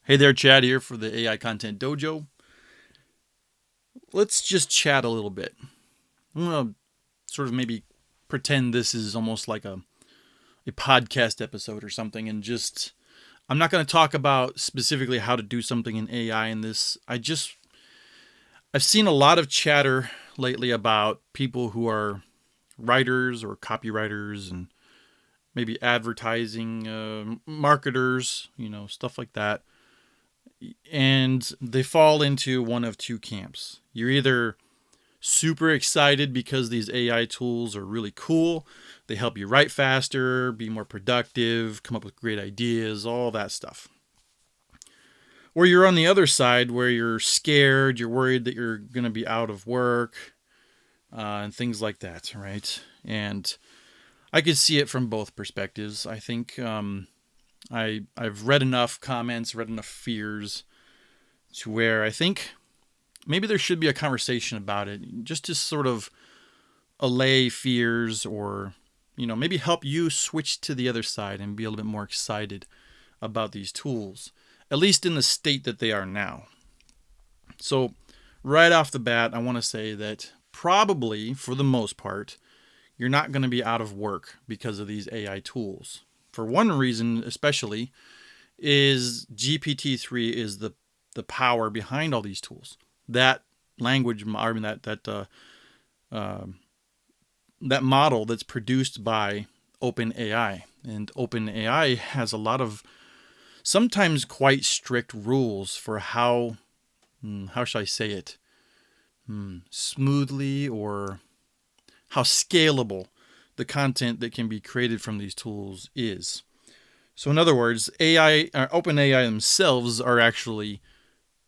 Hey there, Chad here for the AI Content Dojo. Let's just chat a little bit. I'm going to sort of maybe pretend this is almost like a podcast episode or something, and just, I'm not going to talk about specifically how to do something in AI in this. I've seen a lot of chatter lately about people who are writers or copywriters and maybe advertising marketers, stuff like that. And they fall into one of two camps. You're either super excited because these AI tools are really cool, they help you write faster, be more productive, come up with great ideas, all that stuff. Or you're on the other side where you're scared, you're worried that you're going to be out of work, and things like that, right? And I could see it from both perspectives. I think I've read enough comments, read enough fears to where I think maybe there should be a conversation about it, just to sort of allay fears, or maybe help you switch to the other side and be a little bit more excited about these tools, at least in the state that they are now. So right off the bat, I want to say that probably for the most part, you're not going to be out of work because of these AI tools. For one reason especially is GPT-3 is the power behind all these tools. That language, I mean that model that's produced by OpenAI, and OpenAI has a lot of sometimes quite strict rules for how should I say it, smoothly, or how scalable the content that can be created from these tools is. So in other words, OpenAI themselves are actually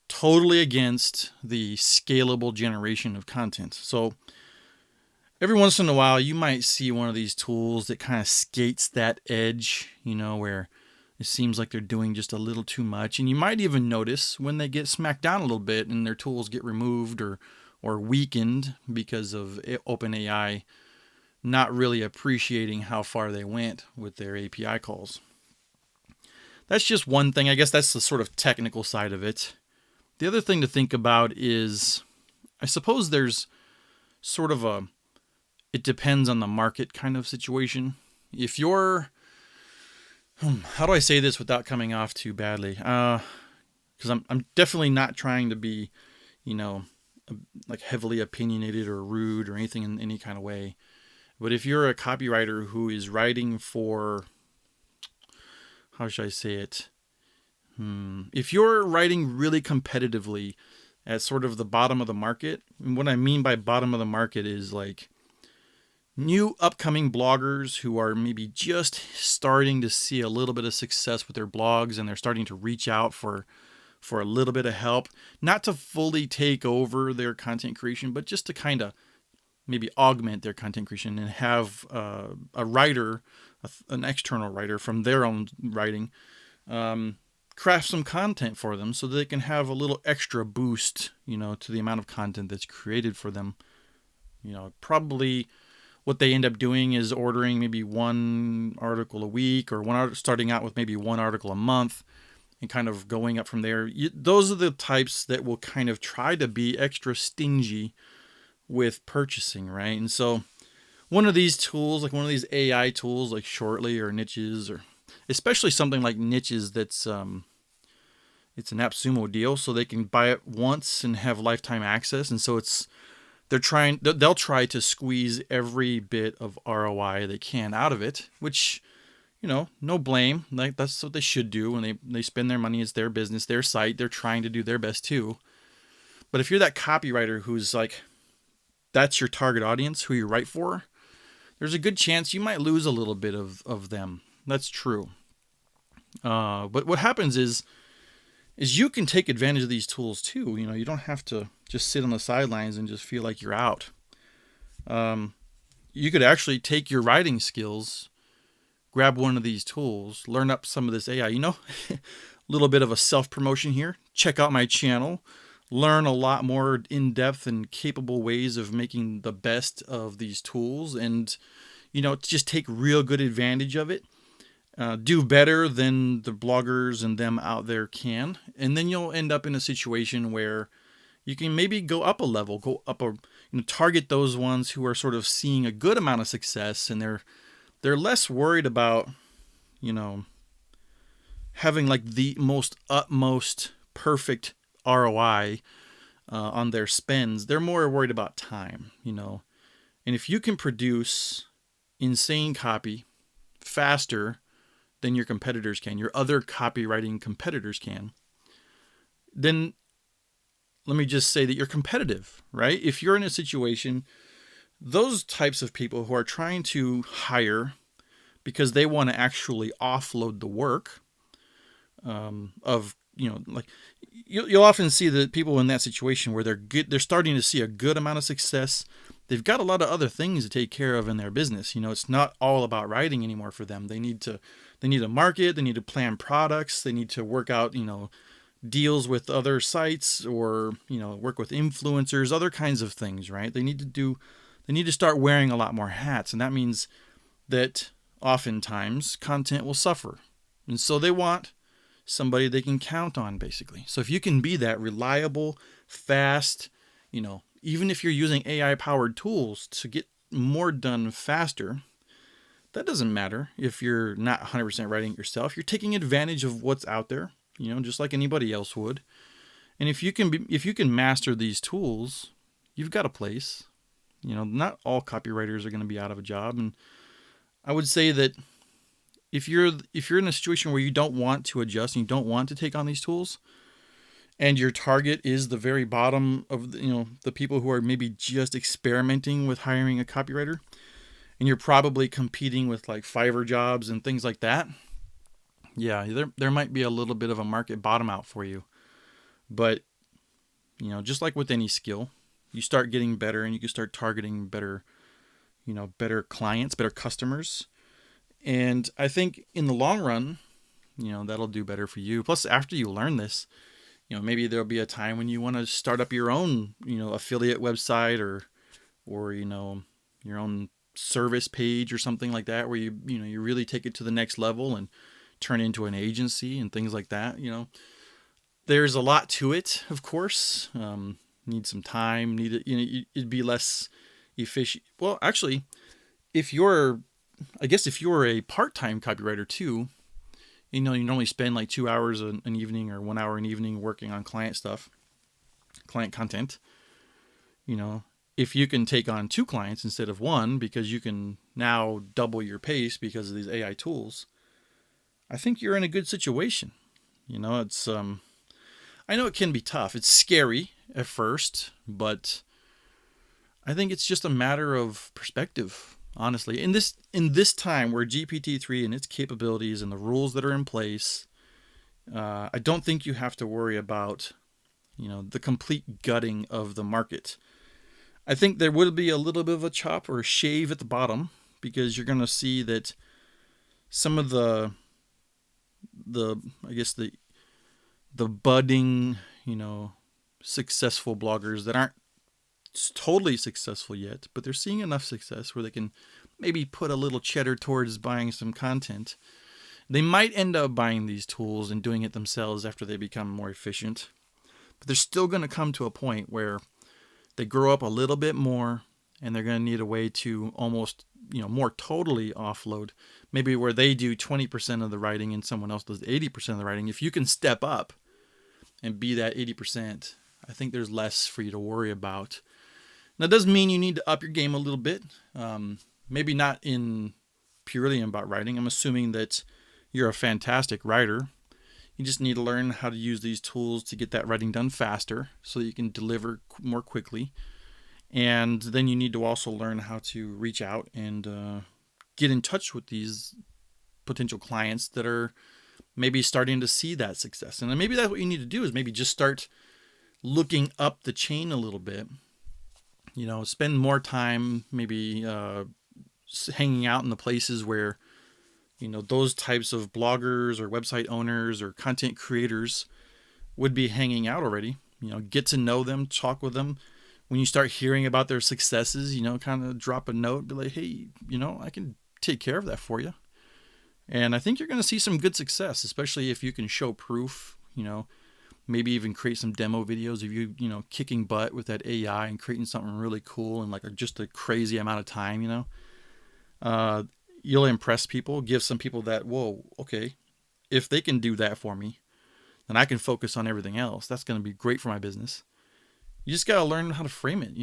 totally against the scalable generation of content. So every once in a while, you might see one of these tools that kind of skates that edge, where it seems like they're doing just a little too much. And you might even notice when they get smacked down a little bit and their tools get removed or weakened because of OpenAI not really appreciating how far they went with their API calls. That's just one thing. I guess that's the sort of technical side of it. The other thing to think about is, I suppose there's sort of it depends on the market kind of situation. If you're, how do I say this without coming off too badly? Because I'm definitely not trying to be, like heavily opinionated or rude or anything in any kind of way. But if you're a copywriter who is writing for, how should I say it? If you're writing really competitively at sort of the bottom of the market, and what I mean by bottom of the market is like new upcoming bloggers who are maybe just starting to see a little bit of success with their blogs, and they're starting to reach out for a little bit of help, not to fully take over their content creation, but just to kind of maybe augment their content creation and have a writer, an external writer from their own writing, craft some content for them so that they can have a little extra boost, to the amount of content that's created for them. Probably what they end up doing is ordering maybe one article a week, or starting out with maybe one article a month and kind of going up from there. Those are the types that will kind of try to be extra stingy with purchasing, right? And so one of these tools, like one of these AI tools like Shortly or Niches, or especially something like Niches that's it's an AppSumo deal, so they can buy it once and have lifetime access. And so they'll try to squeeze every bit of ROI they can out of it, which, no blame. Like, that's what they should do when they spend their money. It's their business, their site. They're trying to do their best too. But if you're that copywriter who's like, that's your target audience, who you write for, there's a good chance you might lose a little bit of them. That's true. But what happens is you can take advantage of these tools too. You don't have to just sit on the sidelines and just feel like you're out. You could actually take your writing skills, grab one of these tools, learn up some of this AI. A little bit of a self-promotion here. Check out my channel. Learn a lot more in-depth and capable ways of making the best of these tools, and just take real good advantage of it. do better than the bloggers and them out there can. And then you'll end up in a situation where you can maybe go up a level, target those ones who are sort of seeing a good amount of success, and they're less worried about, you know, having like the most utmost perfect ROI on their spends. They're more worried about time, And if you can produce insane copy faster than your competitors can, your other copywriting competitors can, then let me just say that you're competitive, right? If you're in a situation, those types of people who are trying to hire because they want to actually offload the work like you'll often see the people in that situation where they're starting to see a good amount of success. They've got a lot of other things to take care of in their business. It's not all about writing anymore for them. They need to market, they need to plan products, they need to work out, deals with other sites, or, work with influencers, other kinds of things, right? They need to start wearing a lot more hats. And that means that oftentimes content will suffer. And so they want somebody they can count on, basically. So if you can be that reliable, fast, even if you're using AI-powered tools to get more done faster, that doesn't matter if you're not 100% writing it yourself. You're taking advantage of what's out there, just like anybody else would. And if you can master these tools, you've got a place. Not all copywriters are going to be out of a job. And I would say that if you're in a situation where you don't want to adjust and you don't want to take on these tools, and your target is the very bottom of the people who are maybe just experimenting with hiring a copywriter, and you're probably competing with like Fiverr jobs and things like that, yeah, there might be a little bit of a market bottom out for you. But just like with any skill, you start getting better and you can start targeting better clients, better customers. And I think in the long run, that'll do better for you. Plus, after you learn this, maybe there'll be a time when you want to start up your own, affiliate website or your own service page or something like that, where you really take it to the next level and turn into an agency and things like that. There's a lot to it, of course. Need some time. It'd be less efficient. Well, actually, if you're a part-time copywriter too, you normally spend like 2 hours an evening or 1 hour an evening working on client content. If you can take on 2 clients instead of 1, because you can now double your pace because of these AI tools, I think you're in a good situation. It's I know it can be tough. It's scary at first, but I think it's just a matter of perspective. Honestly, in this time where GPT-3 and its capabilities and the rules that are in place, I don't think you have to worry about, the complete gutting of the market. I think there will be a little bit of a chop or a shave at the bottom, because you're going to see that some of the budding, successful bloggers that aren't totally successful yet, but they're seeing enough success where they can maybe put a little cheddar towards buying some content. They might end up buying these tools and doing it themselves after they become more efficient. But they're still going to come to a point where they grow up a little bit more, and they're going to need a way to almost, more totally offload. Maybe where they do 20% of the writing and someone else does 80% of the writing. If you can step up and be that 80%, I think there's less for you to worry about. Now, it doesn't mean you need to up your game a little bit. Maybe not purely about writing. I'm assuming that you're a fantastic writer. You just need to learn how to use these tools to get that writing done faster so that you can deliver more quickly. And then you need to also learn how to reach out and get in touch with these potential clients that are maybe starting to see that success. And then maybe that's what you need to do, is maybe just start looking up the chain a little bit. Spend more time maybe hanging out in the places where, those types of bloggers or website owners or content creators would be hanging out already. Get to know them, talk with them. When you start hearing about their successes, kind of drop a note, be like, hey, I can take care of that for you. And I think you're going to see some good success, especially if you can show proof, maybe even create some demo videos of you kicking butt with that AI and creating something really cool in like just a crazy amount of time. Uh, you'll impress people, give some people that, whoa, okay, if they can do that for me, then I can focus on everything else. That's going to be great for my business. You just got to learn how to frame it,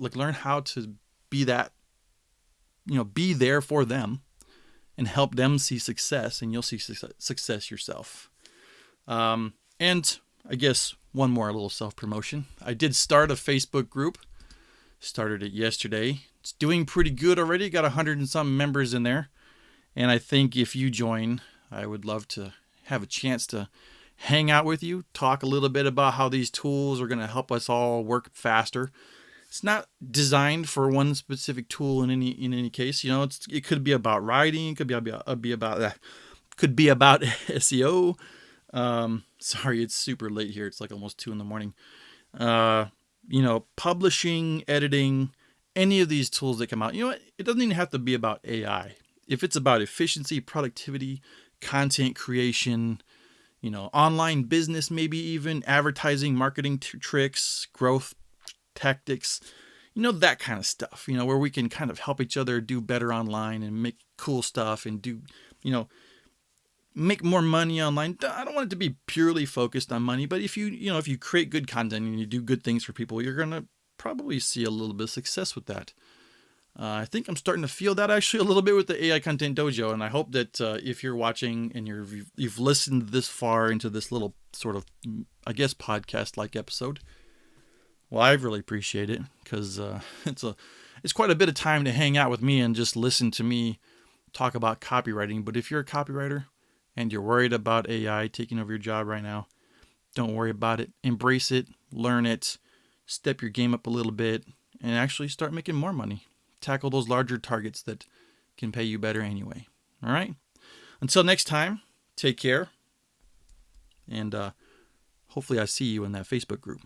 like learn how to be that, be there for them and help them see success, and you'll see success yourself. And I guess one more little self-promotion. I did start a Facebook group. Started it yesterday. It's doing pretty good already. Got 100 and some members in there. And I think if you join, I would love to have a chance to hang out with you, talk a little bit about how these tools are going to help us all work faster. It's not designed for one specific tool in any case. It could be about writing, it could be about SEO. Sorry, it's super late here. It's like almost 2 a.m. Publishing, editing, any of these tools that come out. It doesn't even have to be about AI. If it's about efficiency, productivity, content creation, online business, maybe even advertising, marketing tricks, growth tactics, that kind of stuff, where we can kind of help each other do better online and make cool stuff and do, make more money online. I don't want it to be purely focused on money, but if you create good content and you do good things for people, you're going to probably see a little bit of success with that. I think I'm starting to feel that actually a little bit with the AI Content Dojo, and I hope that if you're watching and you've listened this far into this little sort of, I guess, podcast-like episode, well, I really appreciate it, because it's quite a bit of time to hang out with me and just listen to me talk about copywriting. But if you're a copywriter and you're worried about AI taking over your job right now, don't worry about it. Embrace it, learn it, step your game up a little bit, and actually start making more money. Tackle those larger targets that can pay you better anyway. All right? Until next time, take care, and hopefully I see you in that Facebook group.